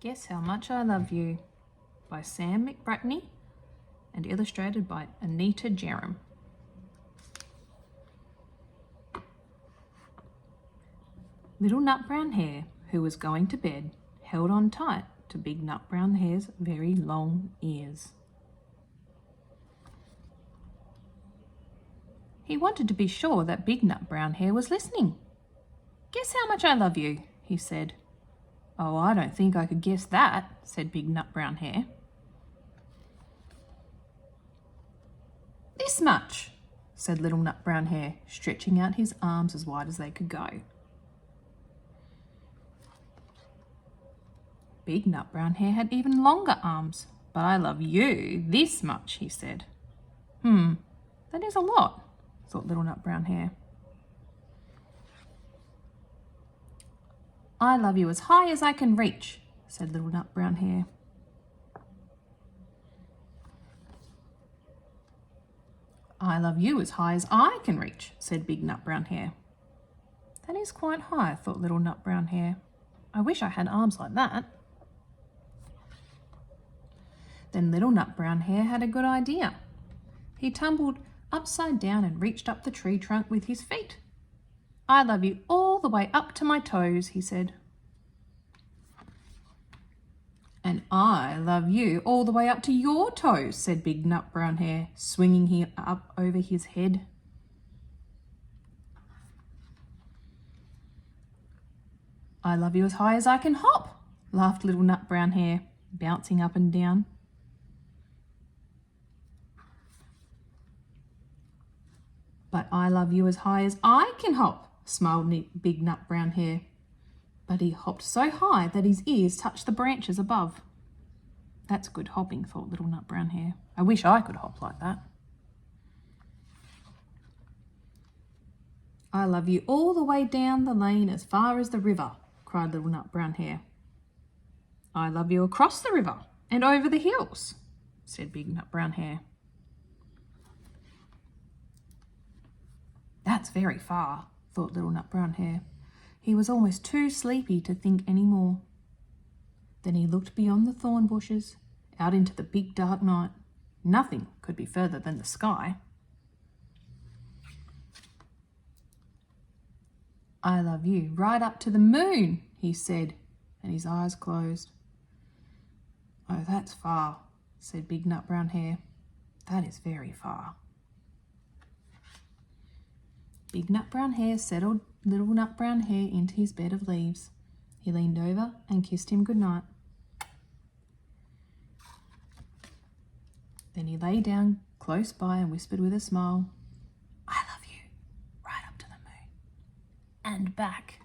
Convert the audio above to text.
Guess How Much I Love You by Sam McBratney and illustrated by Anita Jerram. Little Nut Brown Hare, who was going to bed, held on tight to Big Nut Brown Hare's very long ears. He wanted to be sure that Big Nut Brown Hare was listening. "Guess how much I love you," he said. "Oh, I don't think I could guess that," said Big Nut Brown Hare. "This much," said Little Nut Brown Hare, stretching out his arms as wide as they could go. Big Nut Brown Hare had even longer arms. "But I love you this much," he said. That is a lot," thought Little Nut Brown Hare. "I love you as high as I can reach," said Little Nut Brown Hare. "I love you as high as I can reach," said Big Nut Brown Hare. "That is quite high," thought Little Nut Brown Hare. "I wish I had arms like that." Then Little Nut Brown Hare had a good idea. He tumbled upside down and reached up the tree trunk with his feet. "I love you all the way up to my toes," he said. "And I love you all the way up to your toes," said Big Nut Brown Hare, swinging him up over his head. "I love you as high as I can hop," laughed Little Nut Brown Hare, bouncing up and down. "But I love you as high as I can hop," smiled Big Nut Brown Hare. But he hopped so high that his ears touched the branches above. "That's good hopping," thought Little Nut Brown Hare. "I wish I could hop like that." "I love you all the way down the lane as far as the river," cried Little Nut Brown Hare. "I love you across the river and over the hills," said Big Nut Brown Hare. "That's very far," thought Little Nut Brown Hare. He was almost too sleepy to think any more. Then he looked beyond the thorn bushes, out into the big dark night. Nothing could be further than the sky. "I love you right up to the moon," he said, and his eyes closed. "Oh, that's far," said Big Nut Brown Hare. "That is very far." Big Nut Brown Hare settled Little Nut Brown Hare into his bed of leaves. He leaned over and kissed him goodnight. Then he lay down close by and whispered with a smile, "I love you right up to the moon and back."